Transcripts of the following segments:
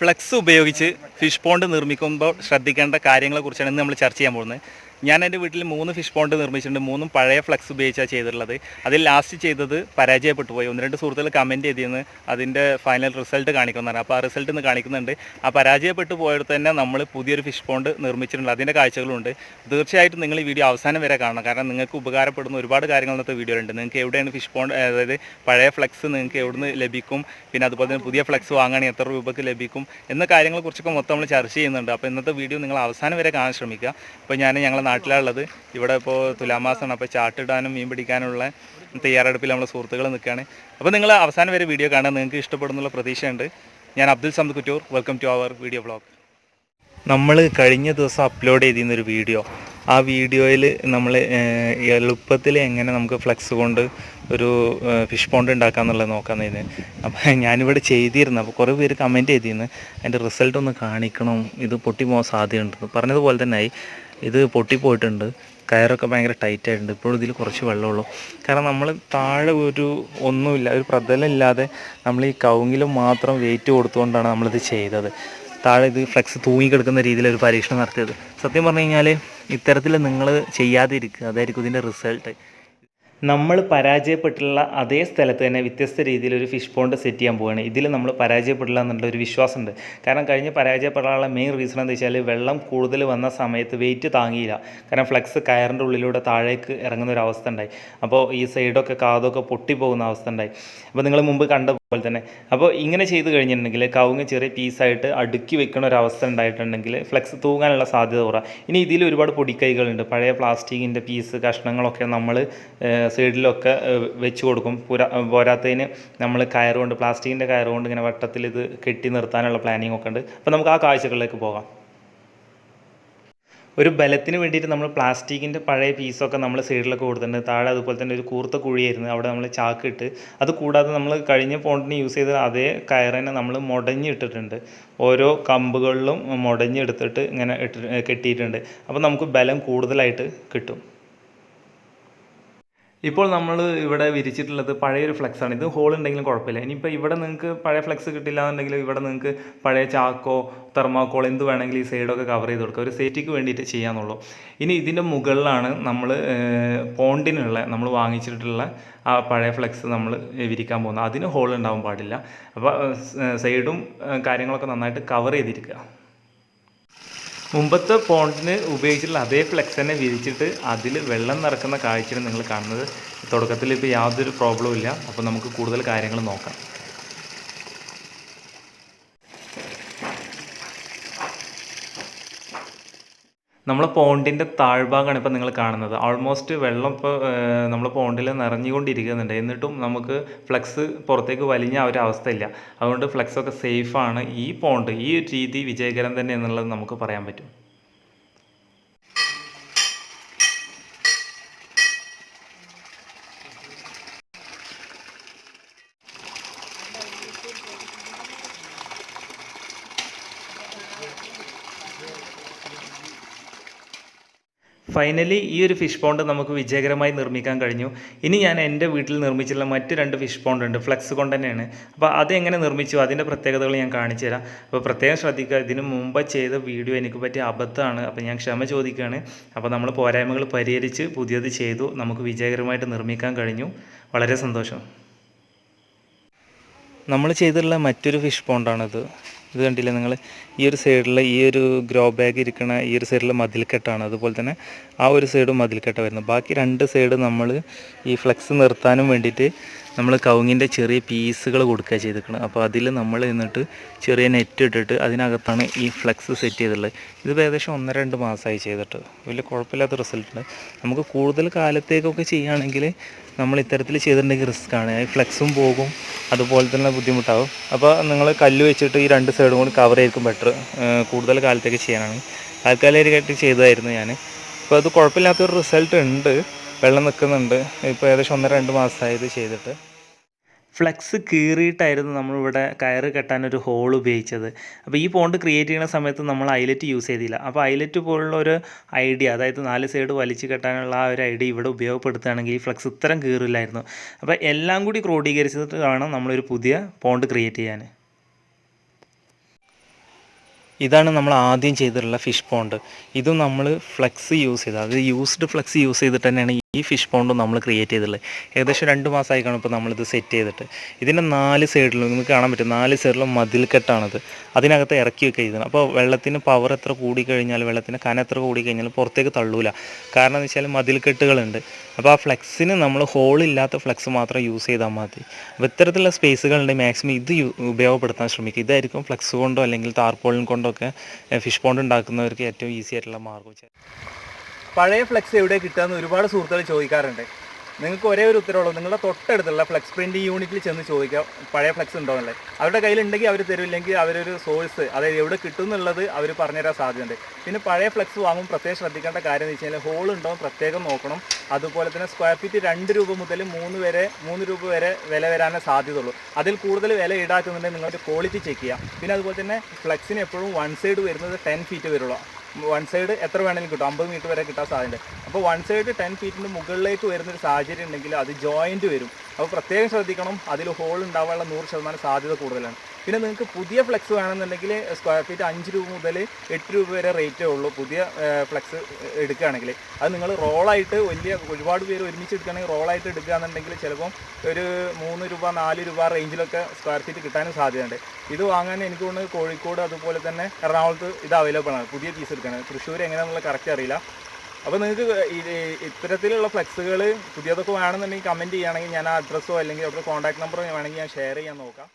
Flux ഉപയോഗിച്ച് fish pond നിർമ്മിക്കുമ്പോൾ ശ്രദ്ധിക്കേണ്ട കാര്യങ്ങളെക്കുറിച്ചാണ് ഇന്ന് നമ്മൾ ചർച്ച ചെയ്യാൻ പോകുന്നത്. ഞാൻ എൻ്റെ വീട്ടിൽ 3 ഫിഷ് പോണ്ട് നിർമ്മിച്ചിട്ടുണ്ട്. 3ഉം പഴയ ഫ്ലക്സ് ഉപയോഗിച്ചാണ് ചെയ്തിട്ടുള്ളത്. അതിൽ ലാസ്റ്റ് ചെയ്തത് പരാജയപ്പെട്ടു പോയി. 1-2 സുഹൃത്തുക്കൾ കമൻറ്റ് ചെയ്തിരുന്നു അതിൻ്റെ ഫൈനൽ റിസൾട്ട് കാണിക്കുന്നതാണ്. അപ്പോൾ ആ റിസൾട്ട് ഇന്ന് കാണിക്കുന്നുണ്ട്. ആ പരാജയപ്പെട്ടു പോയത് തന്നെ നമ്മൾ പുതിയൊരു ഫിഷ് പോണ്ട് നിർമ്മിച്ചിട്ടുണ്ട്. അതിൻ്റെ കാഴ്ചകളുണ്ട്. തീർച്ചയായിട്ടും നിങ്ങൾ ഈ വീഡിയോ അവസാനം വരെ കാണണം. കാരണം നിങ്ങൾക്ക് ഉപകാരപ്പെടുന്ന ഒരുപാട് കാര്യങ്ങൾ ഇന്നത്തെ വീഡിയോയിലുണ്ട്. നിങ്ങൾക്ക് എവിടെയാണ് ഫിഷ് പോണ്ട്, അതായത് പഴയ ഫ്ലക്സ് നിങ്ങൾക്ക് എവിടുന്ന് ലഭിക്കും, പിന്നെ അതുപോലെ തന്നെ പുതിയ ഫ്ലക്സ് വാങ്ങുകയാണെങ്കിൽ എത്ര രൂപയ്ക്ക് ലഭിക്കും എന്ന കാര്യങ്ങളെക്കുറിച്ചൊക്കെ മൊത്തം നമ്മൾ ചർച്ച ചെയ്യുന്നുണ്ട്. അപ്പോൾ ഇന്നത്തെ വീഡിയോ നിങ്ങൾ അവസാനം വരെ കാണാൻ ശ്രമിക്കുക. ഇപ്പോൾ ഞങ്ങളുടെ നാട്ടിലുള്ളത് ഇവിടെ ഇപ്പോൾ തുലാമാസമാണ്. അപ്പോൾ ചാട്ടിടാനും മീൻ പിടിക്കാനുള്ള തയ്യാറെടുപ്പിൽ നമ്മളെ സുഹൃത്തുക്കൾ നിൽക്കുകയാണ്. അപ്പോൾ നിങ്ങൾ അവസാനം വരെ വീഡിയോ കാണാൻ നിങ്ങൾക്ക് ഇഷ്ടപ്പെടുന്നുള്ള പ്രതീക്ഷയുണ്ട്. ഞാൻ Abdul Samad Kuttoor. Welcome to our video vlog. നമ്മൾ കഴിഞ്ഞ ദിവസം അപ്ലോഡ് ചെയ്തിരുന്നൊരു വീഡിയോ, ആ വീഡിയോയിൽ നമ്മൾ എളുപ്പത്തിൽ എങ്ങനെ നമുക്ക് ഫ്ലക്സ് കൊണ്ട് ഒരു ഫിഷ് പോണ്ട് ഉണ്ടാക്കാമെന്നുള്ളത് നോക്കാമെന്ന്. അപ്പോൾ ഞാനിവിടെ ചെയ്തിരുന്നു. അപ്പോൾ കുറേ പേര് കമൻറ്റ് ചെയ്തിരുന്നു അതിൻ്റെ റിസൾട്ട് ഒന്ന് കാണിക്കണം, ഇത് പൊട്ടിപ്പോകാൻ സാധ്യതയുണ്ടെന്ന്. പറഞ്ഞതുപോലെ തന്നെ ഇത് പൊട്ടിപ്പോയിട്ടുണ്ട്. കയറൊക്കെ ഭയങ്കര ടൈറ്റായിട്ടുണ്ട്. ഇപ്പോഴും ഇതിൽ കുറച്ച് വെള്ളമുള്ളൂ. കാരണം നമ്മൾ താഴെ ഒന്നുമില്ല, ഒരു പ്രതലമില്ലാതെ നമ്മൾ ഈ കവുങ്ങിലും മാത്രം വെയിറ്റ് കൊടുത്തുകൊണ്ടാണ് നമ്മളിത് ചെയ്തത്. താഴെ ഇത് ഫ്ലക്സ് തൂങ്ങിക്കിടക്കുന്ന രീതിയിലൊരു പരീക്ഷണം നടത്തിയത്. സത്യം പറഞ്ഞു കഴിഞ്ഞാൽ ഇത്തരത്തിൽ നിങ്ങൾ ചെയ്യാതിരിക്കുക, അതായിരിക്കും ഇതിൻ്റെ റിസൾട്ട്. നമ്മൾ പരാജയപ്പെട്ടുള്ള അതേ സ്ഥലത്ത് തന്നെ വ്യത്യസ്ത രീതിയിൽ ഒരു ഫിഷ് പോണ്ട് സെറ്റ് ചെയ്യാൻ പോവുകയാണ്. ഇതിൽ നമ്മൾ പരാജയപ്പെടില്ല എന്നുള്ള ഒരു വിശ്വാസമുണ്ട്. കാരണം കഴിഞ്ഞ് പരാജയപ്പെടാനുള്ള മെയിൻ റീസൺ എന്താ വെച്ചാൽ വെള്ളം കൂടുതൽ വന്ന സമയത്ത് വെയിറ്റ് താങ്ങിയില്ല. കാരണം ഫ്ലക്സ് കയറിൻ്റെ ഉള്ളിലൂടെ താഴേക്ക് ഇറങ്ങുന്ന ഒരു അവസ്ഥ ഉണ്ടായി. അപ്പോൾ ഈ സൈഡൊക്കെ കാതൊക്കെ പൊട്ടിപ്പോകുന്ന അവസ്ഥ ഉണ്ടായി. അപ്പോൾ നിങ്ങൾ മുമ്പ് കണ്ട പോലെ തന്നെ. അപ്പോൾ ഇങ്ങനെ ചെയ്ത് കഴിഞ്ഞിട്ടുണ്ടെങ്കിൽ കവുങ്ങ് ചെറിയ പീസായിട്ട് അടുക്കി വെക്കുന്ന ഒരു അവസ്ഥ ഉണ്ടായിട്ടുണ്ടെങ്കിൽ ഫ്ലക്സ് തൂങ്ങാനുള്ള സാധ്യത കുറവാണ്. ഇനി ഇതിൽ ഒരുപാട് പൊടിക്കൈകളുണ്ട്. പഴയ പ്ലാസ്റ്റിക്കിൻ്റെ പീസ് കഷ്ണങ്ങളൊക്കെ നമ്മൾ സൈഡിലൊക്കെ വെച്ച് കൊടുക്കും. പോരാത്തതിന് നമ്മൾ കയറുകൊണ്ട്, പ്ലാസ്റ്റിക്കിൻ്റെ കയറുകൊണ്ട് ഇങ്ങനെ വട്ടത്തിൽ ഇത് കെട്ടി നിർത്താനുള്ള പ്ലാനിങ് ഒക്കെ ഉണ്ട്. അപ്പോൾ നമുക്ക് ആ കാഴ്ചകളിലേക്ക് പോകാം. ഒരു ബലത്തിന് വേണ്ടിയിട്ട് നമ്മൾ പ്ലാസ്റ്റിക്കിൻ്റെ പഴയ പീസൊക്കെ നമ്മൾ സൈഡിലൊക്കെ കൊടുത്തിട്ടുണ്ട്. താഴെ അതുപോലെ തന്നെ ഒരു കൂർത്ത കുഴിയായിരുന്നു, അവിടെ നമ്മൾ ചാക്കിട്ട്. അത് കൂടാതെ നമ്മൾ കഴിഞ്ഞ പോണ്ടിന് യൂസ് ചെയ്ത അതേ കയറിനെ നമ്മൾ മുടഞ്ഞിട്ടിട്ടുണ്ട്. ഓരോ കമ്പുകളിലും മുടഞ്ഞെടുത്തിട്ട് ഇങ്ങനെ കെട്ടിയിട്ടുണ്ട്. അപ്പോൾ നമുക്ക് ബലം കൂടുതലായിട്ട് കിട്ടും. ഇപ്പോൾ നമ്മൾ ഇവിടെ വിരിച്ചിട്ടുള്ളത് പഴയൊരു ഫ്ലെക്സാണ്. ഇത് ഹോൾ ഉണ്ടെങ്കിലും കുഴപ്പമില്ല. ഇനിയിപ്പോൾ ഇവിടെ നിങ്ങൾക്ക് പഴയ ഫ്ലെക്സ് കിട്ടില്ല എന്നുണ്ടെങ്കിൽ ഇവിടെ നിങ്ങൾക്ക് പഴയ ചാക്കോ തെർമാക്കോൾ എന്ത് വേണമെങ്കിലും ഈ സൈഡൊക്കെ കവർ ചെയ്ത് കൊടുക്കുക. ഒരു സേഫ്റ്റിക്ക് വേണ്ടിയിട്ട് ചെയ്യാന്നുള്ളൂ. ഇനി ഇതിൻ്റെ മുകളിലാണ് നമ്മൾ പോണ്ടിനുള്ള നമ്മൾ വാങ്ങിച്ചിട്ടുള്ള ആ പഴയ ഫ്ലെക്സ് നമ്മൾ വിരിക്കാൻ പോകുന്നത്. അതിന് ഹോൾ ഉണ്ടാവാൻ പാടില്ല. അപ്പോൾ സൈഡും കാര്യങ്ങളൊക്കെ നന്നായിട്ട് കവർ ചെയ്തിരിക്കുക. മുമ്പത്തെ പോണ്ടിന് ഉപയോഗിച്ചിട്ടുള്ള അതേ ഫ്ലെക്സ് തന്നെ വിരിച്ചിട്ട് അതിൽ വെള്ളം നിറക്കുന്ന കാഴ്ചയാണ് നിങ്ങൾ കാണുന്നത്. തുടക്കത്തിൽ ഇപ്പോൾ യാതൊരു പ്രോബ്ലവും ഇല്ല. അപ്പോൾ നമുക്ക് കൂടുതൽ കാര്യങ്ങൾ നോക്കാം. നമ്മളെ പോണ്ടിൻ്റെ താഴ്ഭാഗമാണ് ഇപ്പോൾ നിങ്ങൾ കാണുന്നത്. ഓൾമോസ്റ്റ് വെള്ളം ഇപ്പോൾ നമ്മൾ പോണ്ടിൽ നിറഞ്ഞുകൊണ്ടിരിക്കുന്നുണ്ട്. എന്നിട്ടും നമുക്ക് ഫ്ലക്സ് പുറത്തേക്ക് വലിഞ്ഞ ഒരു അവസ്ഥയില്ല. അതുകൊണ്ട് ഫ്ലക്സൊക്കെ സേഫാണ്. ഈ പോണ്ട്, ഈ രീതി വിജയകരം തന്നെ എന്നുള്ളത് നമുക്ക് പറയാൻ പറ്റും. ഫൈനലി ഈ ഒരു ഫിഷ് പോണ്ട് നമുക്ക് വിജയകരമായി നിർമ്മിക്കാൻ കഴിഞ്ഞു. ഇനി ഞാൻ എൻ്റെ വീട്ടിൽ നിർമ്മിച്ചിട്ടുള്ള മറ്റ് 2 ഫിഷ് പോണ്ട് ഉണ്ട്, ഫ്ലക്സ് കൊണ്ട് തന്നെയാണ്. അപ്പോൾ അതെങ്ങനെ നിർമ്മിച്ചു, അതിൻ്റെ പ്രത്യേകതകൾ ഞാൻ കാണിച്ചു തരാം. അപ്പോൾ പ്രത്യേകം ശ്രദ്ധിക്കുക, ഇതിന് മുമ്പ് ചെയ്ത വീഡിയോ എനിക്ക് പറ്റിയ അബദ്ധമാണ്. അപ്പോൾ ഞാൻ ക്ഷമ ചോദിക്കുകയാണ്. അപ്പോൾ നമ്മൾ പോരായ്മകൾ പരിഹരിച്ച് പുതിയത് ചെയ്തു, നമുക്ക് വിജയകരമായിട്ട് നിർമ്മിക്കാൻ കഴിഞ്ഞു. വളരെ സന്തോഷം. നമ്മൾ ചെയ്തിട്ടുള്ള മറ്റൊരു ഫിഷ് പോണ്ടാണിത്. ഇത് കണ്ടില്ലേ നിങ്ങൾ, ഈ ഒരു സൈഡിൽ ഈ ഒരു ഗ്രോ ബാഗ് ഇരിക്കണ ഈ ഒരു സൈഡിൽ മതിൽക്കെട്ടാണ്. അതുപോലെ തന്നെ ആ ഒരു സൈഡും മതിൽക്കെട്ട വരുന്നത്. ബാക്കി 2 സൈഡ് നമ്മൾ ഈ ഫ്ലക്സ് നിർത്താനും വേണ്ടിയിട്ട് നമ്മൾ കവുങ്ങിൻ്റെ ചെറിയ പീസുകൾ കൊടുക്കുക ചെയ്തിരിക്കുന്നത്. അപ്പോൾ അതിൽ നമ്മൾ എന്നിട്ട് ചെറിയ നെറ്റ് ഇട്ടിട്ട് അതിനകത്താണ് ഈ ഫ്ലക്സ് സെറ്റ് ചെയ്തിട്ടുള്ളത്. ഇതിപ്പോൾ ഏകദേശം 1-2 മാസമായി ചെയ്തിട്ട്. വലിയ കുഴപ്പമില്ലാത്ത റിസൾട്ടുണ്ട്. നമുക്ക് കൂടുതൽ കാലത്തേക്കൊക്കെ ചെയ്യുകയാണെങ്കിൽ നമ്മൾ ഇത്തരത്തിൽ ചെയ്തിട്ടുണ്ടെങ്കിൽ റിസ്ക്കാണ്. ഈ ഫ്ലക്സും പോകും, അതുപോലെ തന്നെ ബുദ്ധിമുട്ടാകും. അപ്പോൾ നിങ്ങൾ കല്ല് വെച്ചിട്ട് ഈ 2 സൈഡും കൂടി കവർ ചെയ്തിരിക്കും ബെറ്റർ. കൂടുതൽ കാലത്തേക്ക് ചെയ്യാനാണ്. താൽക്കാലികമായിട്ട് ചെയ്തതായിരുന്നു ഞാൻ. അപ്പോൾ അത് കുഴപ്പമില്ലാത്തൊരു റിസൾട്ട് ഉണ്ട്. വെള്ളം നിൽക്കുന്നുണ്ട്. ഇപ്പോൾ ഏകദേശം 1-2 മാസമായത് ചെയ്തിട്ട്. ഫ്ലക്സ് കീറിയിട്ടായിരുന്നു നമ്മളിവിടെ കയറ് കെട്ടാനൊരു ഹോൾ ഉപയോഗിച്ചത്. അപ്പോൾ ഈ പോണ്ട് ക്രിയേറ്റ് ചെയ്യുന്ന സമയത്ത് നമ്മൾ ഐലറ്റ് യൂസ് ചെയ്തില്ല. അപ്പോൾ ഐലറ്റ് പോലുള്ള ഒരു ഐഡിയ, അതായത് 4 സൈഡ് വലിച്ചു കെട്ടാനുള്ള ആ ഒരു ഐഡിയ ഇവിടെ ഉപയോഗപ്പെടുത്തുകയാണെങ്കിൽ ഈ ഫ്ലക്സ് ഇത്രയും കീറില്ലായിരുന്നു. അപ്പോൾ എല്ലാം കൂടി ക്രോഡീകരിച്ചിട്ട് വേണം നമ്മളൊരു പുതിയ പോണ്ട് ക്രിയേറ്റ് ചെയ്യാൻ. ഇതാണ് നമ്മൾ ആദ്യം ചെയ്തിട്ടുള്ള ഫിഷ് പോണ്ട്. ഇതും നമ്മൾ ഫ്ലെക്സ് യൂസ് ചെയ്ത്, അത് യൂസ്ഡ് ഫ്ലെക്സ് യൂസ് ചെയ്തിട്ട് തന്നെയാണ് ഈ ഫിഷ് പോണ്ടും നമ്മൾ ക്രിയേറ്റ് ചെയ്തിട്ടുള്ളത്. ഏകദേശം 2 മാസമായി കാണും ഇപ്പോൾ നമ്മളിത് സെറ്റ് ചെയ്തിട്ട്. ഇതിൻ്റെ 4 സൈഡിലും നിങ്ങൾക്ക് കാണാൻ പറ്റും, 4 സൈഡിലും മതിൽക്കെട്ടാണത്. അതിനകത്ത് ഇറക്കി വെക്കുക ചെയ്തത്. അപ്പോൾ വെള്ളത്തിന് പവർ എത്ര കൂടിക്കഴിഞ്ഞാൽ, വെള്ളത്തിന് കനം എത്ര കൂടിക്കഴിഞ്ഞാൽ പുറത്തേക്ക് തള്ളൂല. കാരണം എന്ന് വെച്ചാൽ മതിൽക്കെട്ടുകളുണ്ട്. അപ്പോൾ ആ ഫ്ലെക്സിന് നമ്മൾ ഹോളില്ലാത്ത ഫ്ലെക്സ് മാത്രം യൂസ് ചെയ്താൽ മതി. അപ്പോൾ ഇത്തരത്തിലുള്ള സ്പേസുകളുണ്ടെങ്കിൽ മാക്സിമം ഇത് ഉപയോഗപ്പെടുത്താൻ ശ്രമിക്കുക. ഇതായിരിക്കും ഫ്ലെക്സ് കൊണ്ടോ അല്ലെങ്കിൽ ടാർപോളിൻ കൊണ്ടൊക്കെ ഫിഷ് പോണ്ട് ഉണ്ടാക്കുന്നവർക്ക് ഏറ്റവും ഈസി ആയിട്ടുള്ള മാർഗ്ഗം. പഴയ ഫ്ലെക്സ് എവിടെ കിട്ടുകയെന്ന് ഒരുപാട് സുഹൃത്തുക്കൾ ചോദിക്കാറുണ്ട്. നിങ്ങൾക്ക് ഒരേ ഒരു ഉത്തരവുള്ളൂ, നിങ്ങളുടെ തൊട്ടടുത്തുള്ള ഫ്ലെക്സ് പ്രിൻറ്റിംഗ് യൂണിറ്റിൽ ചെന്ന് ചോദിക്കുക പഴയ ഫ്ലെക്സ് ഉണ്ടോ എന്നുള്ളത്. അവരുടെ കയ്യിലുണ്ടെങ്കിൽ അവർ തരുമില്ലെങ്കിൽ അവരൊരു സോഴ്സ്, അതായത് എവിടെ കിട്ടും എന്നുള്ളത് അവർ പറഞ്ഞുതരാൻ സാധ്യതയുണ്ട്. പിന്നെ പഴയ ഫ്ലെക്സ് വാങ്ങുമ്പോൾ പ്രത്യേകം ശ്രദ്ധിക്കേണ്ട കാര്യം എന്ന് വെച്ച് കഴിഞ്ഞാൽ ഹോൾ ഉണ്ടോ എന്ന് പ്രത്യേകം നോക്കണം. അതുപോലെ തന്നെ സ്ക്വയർ ഫീറ്റ് 2 രൂപ മുതൽ 3 രൂപ വരെ വില വരാനേ സാധ്യതയുള്ളൂ. അതിൽ കൂടുതൽ വില ഈടാക്കുന്നുണ്ടെങ്കിൽ നിങ്ങളുടെ ക്വാളിറ്റി ചെക്ക് ചെയ്യുക. പിന്നെ അതുപോലെ തന്നെ ഫ്ലെക്സിന് എപ്പോഴും 1 സൈഡ് വരുന്നത് 10 ഫീറ്റ് വരുള്ളൂ. 1 സൈഡ് എത്ര വേണമെങ്കിലും കിട്ടും, 50 മീറ്റർ വരെ കിട്ടാൻ സാധ്യത. അപ്പോൾ 1 സൈഡ് 10 ഫീറ്റിൻ്റെ മുകളിലേക്ക് വരുന്നൊരു സാഹചര്യം ഉണ്ടെങ്കിൽ അത് ജോയിൻറ്റ് വരും. അപ്പോൾ പ്രത്യേകം ശ്രദ്ധിക്കണം, അതിൽ ഹോൾ ഉണ്ടാവാനുള്ള 100% സാധ്യത കൂടുതലാണ്. പിന്നെ നിങ്ങൾക്ക് പുതിയ ഫ്ലെക്സ് വേണമെന്നുണ്ടെങ്കിൽ സ്ക്വയർ ഫീറ്റ് 5 രൂപ മുതൽ 8 രൂപ വരെ റേറ്റേ ഉള്ളൂ പുതിയ ഫ്ലെക്സ് എടുക്കുകയാണെങ്കിൽ. അത് നിങ്ങൾ റോളായിട്ട് ഒരുപാട് പേര് ഒരുമിച്ച് എടുക്കുകയാണെങ്കിൽ റോളായിട്ട് എടുക്കുകയാണെന്നുണ്ടെങ്കിൽ ചിലപ്പം ഒരു 3 രൂപ 4 രൂപ റേഞ്ചിലൊക്കെ സ്ക്വയർ ഫീറ്റ് കിട്ടാനും സാധ്യതയുണ്ട്. ഇത് വാങ്ങാൻ എനിക്ക് തോന്നുന്നത് കോഴിക്കോട് അതുപോലെ തന്നെ എറണാകുളത്ത് ഇത് അവൈലബിൾ ആണ്, പുതിയ പീസ് എടുക്കുകയാണ്. തൃശ്ശൂർ എങ്ങനെയാണെന്നുള്ള കറക്റ്റ് അറിയില്ല. അപ്പോൾ നിങ്ങൾക്ക് ഇത്തരത്തിലുള്ള ഫ്ലെക്സുകൾ പുതിയതൊക്കെ വേണമെന്നുണ്ടെങ്കിൽ കമൻറ്റ് ചെയ്യുകയാണെങ്കിൽ ഞാൻ ആ അഡ്രസ്സോ അല്ലെങ്കിൽ അവരുടെ കോൺടാക്ട് നമ്പറോ വേണമെങ്കിൽ ഞാൻ ഷെയർ ചെയ്യാൻ നോക്കാം.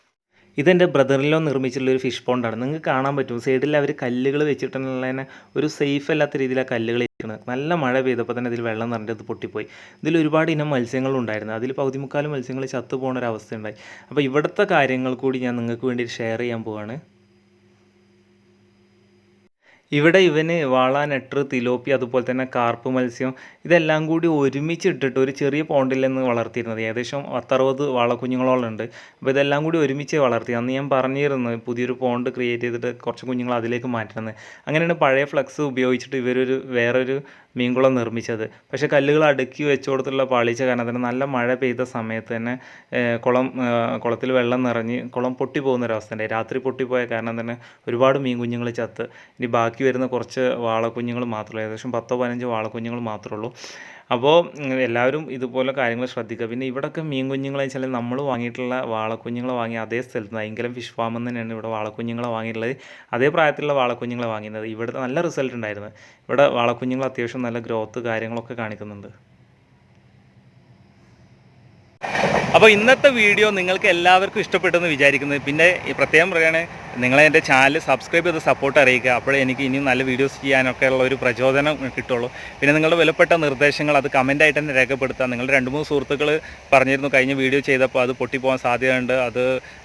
ഇതെൻ്റെ ബ്രദറിലോ നിർമ്മിച്ചിട്ടുള്ള ഒരു ഫിഷ് പോണ്ടാണ്. നിങ്ങൾക്ക് കാണാൻ പറ്റും സൈഡിൽ അവർ കല്ലുകൾ വെച്ചിട്ടുള്ളതിനെ ഒരു സേഫ് അല്ലാത്ത രീതിയിൽ ആ കല്ലുകൾ വെച്ചിട്ടുണ്ട്. നല്ല മഴ പെയ്തപ്പോൾ തന്നെ ഇതിൽ വെള്ളം നിറഞ്ഞത് പൊട്ടിപ്പോയി. ഇതിൽ ഒരുപാട് ഇനം മത്സ്യങ്ങളുണ്ടായിരുന്നു. അതിൽ പകുതി മുക്കാലും മത്സ്യങ്ങൾ ചത്തു പോകുന്ന ഒരു അവസ്ഥയുണ്ടായി. അപ്പോൾ ഇവിടുത്തെ കാര്യങ്ങൾ കൂടി ഞാൻ നിങ്ങൾക്ക് വേണ്ടി ഷെയർ ചെയ്യാൻ പോവാണ്. ഇവിടെ ഇവന് വാള, നെട്ടർ, തിലോപ്പി അതുപോലെ തന്നെ കാർപ്പ് മത്സ്യം ഇതെല്ലാം കൂടി ഒരുമിച്ച് ഇട്ടിട്ട് ഒരു ചെറിയ പോണ്ടിൽ നിന്ന് വളർത്തിയിരുന്നത്. ഏകദേശം 10-60 വാളക്കുഞ്ഞുങ്ങളോളം ഉണ്ട്. അപ്പോൾ ഇതെല്ലാം കൂടി ഒരുമിച്ച് വളർത്തി. അന്ന് ഞാൻ പറഞ്ഞിരുന്നു പുതിയൊരു പോണ്ട് ക്രിയേറ്റ് ചെയ്തിട്ട് കുറച്ച് കുഞ്ഞുങ്ങൾ അതിലേക്ക് മാറ്റണമെന്ന്. അങ്ങനെയാണ് പഴയ ഫ്ലക്സ് ഉപയോഗിച്ചിട്ട് വേറൊരു മീൻകുളം നിർമ്മിച്ചത്. പക്ഷേ കല്ലുകൾ അടുക്കി വെച്ചുകൊടുത്തുള്ള പാളിച്ച കാരണം തന്നെ നല്ല മഴ പെയ്ത സമയത്ത് തന്നെ കുളത്തിൽ വെള്ളം നിറഞ്ഞ് കുളം പൊട്ടിപ്പോകുന്ന ഒരവസ്ഥ ഉണ്ടായി. രാത്രി പൊട്ടിപ്പോയ കാരണം തന്നെ ഒരുപാട് മീൻ കുഞ്ഞുങ്ങൾ ചത്ത്. ഇനി ബാക്കി വരുന്ന കുറച്ച് വാളക്കുഞ്ഞുങ്ങൾ മാത്രമേ, ഏകദേശം 10-15 വാളക്കുഞ്ഞുങ്ങൾ മാത്രമേ ഉള്ളൂ. അപ്പോൾ എല്ലാവരും ഇതുപോലെ കാര്യങ്ങൾ ശ്രദ്ധിക്കുക. പിന്നെ ഇവിടെയൊക്കെ മീൻ കുഞ്ഞുങ്ങളെ വെച്ചാൽ നമ്മൾ വാങ്ങിയിട്ടുള്ള വാളക്കുഞ്ഞുങ്ങളെ വാങ്ങിയ അതേ സ്ഥലത്ത് ഭയങ്കരം ഫിഷ് ഫാമിൽ തന്നെയാണ് ഇവിടെ വാളക്കുഞ്ഞുങ്ങളെ വാങ്ങിയിട്ടുള്ളത്. അതേ പ്രായത്തിലുള്ള വാളക്കുഞ്ഞുങ്ങളെ വാങ്ങിയത്. ഇവിടെ നല്ല റിസൾട്ട് ഉണ്ടായിരുന്നു. ഇവിടെ വാളക്കുഞ്ഞുങ്ങൾ അത്യാവശ്യം നല്ല ഗ്രോത്ത് കാര്യങ്ങളൊക്കെ കാണിക്കുന്നുണ്ട്. അപ്പോൾ ഇന്നത്തെ വീഡിയോ നിങ്ങൾക്ക് എല്ലാവർക്കും ഇഷ്ടപ്പെട്ടെന്ന് വിചാരിക്കുന്നത്. പിന്നെ പ്രത്യേകം പറയുകയാണ്, നിങ്ങളെ എൻ്റെ ചാനൽ സബ്സ്ക്രൈബ് ചെയ്ത് സപ്പോർട്ട് അറിയിക്കുക. അപ്പോഴേ എനിക്ക് ഇനിയും നല്ല വീഡിയോസ് ചെയ്യാനൊക്കെ ഉള്ള ഒരു പ്രചോദനം കിട്ടുള്ളൂ. പിന്നെ നിങ്ങളുടെ വിലപ്പെട്ട നിർദ്ദേശങ്ങൾ അത് കമൻറ്റായിട്ട് തന്നെ രേഖപ്പെടുത്തുക. നിങ്ങളുടെ 2-3 സുഹൃത്തുക്കൾ പറഞ്ഞിരുന്നു കഴിഞ്ഞ വീഡിയോ ചെയ്തപ്പോൾ അത് പൊട്ടിപ്പോകാൻ സാധ്യതയുണ്ട്, അത്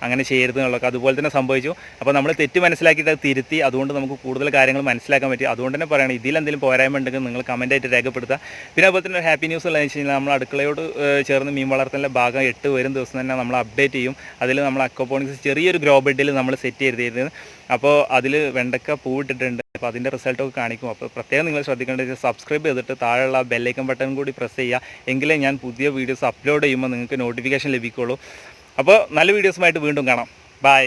അങ്ങനെ ചെയ്യരുത് എന്നുള്ളതൊക്കെ. അതുപോലെ തന്നെ സംഭവിച്ചു. അപ്പോൾ നമ്മൾ തെറ്റ് മനസ്സിലാക്കിയിട്ട് അത് തിരുത്തി, അതുകൊണ്ട് നമുക്ക് കൂടുതൽ കാര്യങ്ങൾ മനസ്സിലാക്കാൻ പറ്റി. അതുകൊണ്ട് തന്നെ പറയുകയാണ്, ഇതിലെന്തെങ്കിലും പോരായ്മ ഉണ്ടെങ്കിൽ നിങ്ങൾ കമൻറ്റായിട്ട് രേഖപ്പെടുത്തുക. പിന്നെ അതുപോലെ തന്നെ ഹാപ്പി ന്യൂസ് ഉള്ളതെന്ന് വെച്ച് കഴിഞ്ഞാൽ നമ്മൾ അടുക്കളയോട് ചേർന്ന് മീൻ വളർത്തലിൻ്റെ ഭാഗം 8 വരും ദിവസം തന്നെ നമ്മൾ അപ്ഡേറ്റ് ചെയ്യും. അതിൽ നമ്മൾ അക്വപോണിക്സ് ചെറിയൊരു ഗ്രോ ബെഡിൽ നമ്മൾ സെറ്റ് ചെയ്തിരുന്നത്. അപ്പോൾ അതിൽ വെണ്ടക്ക പൂവിട്ടിട്ടുണ്ട്. അപ്പോൾ അതിൻ്റെ റിസൾട്ടൊക്കെ കാണിക്കും. അപ്പോൾ പ്രത്യേകം നിങ്ങൾ ശ്രദ്ധിക്കേണ്ടത് സബ്സ്ക്രൈബ് ചെയ്തിട്ട് താഴെയുള്ള ബെല്ലൈക്കൺ ബട്ടൺ കൂടി പ്രസ് ചെയ്യുക. എങ്കിലേ ഞാൻ പുതിയ വീഡിയോസ് അപ്ലോഡ് ചെയ്യുമ്പോൾ നിങ്ങൾക്ക് നോട്ടിഫിക്കേഷൻ ലഭിക്കുള്ളൂ. അപ്പോൾ നല്ല വീഡിയോസുമായിട്ട് വീണ്ടും കാണാം. ബൈ.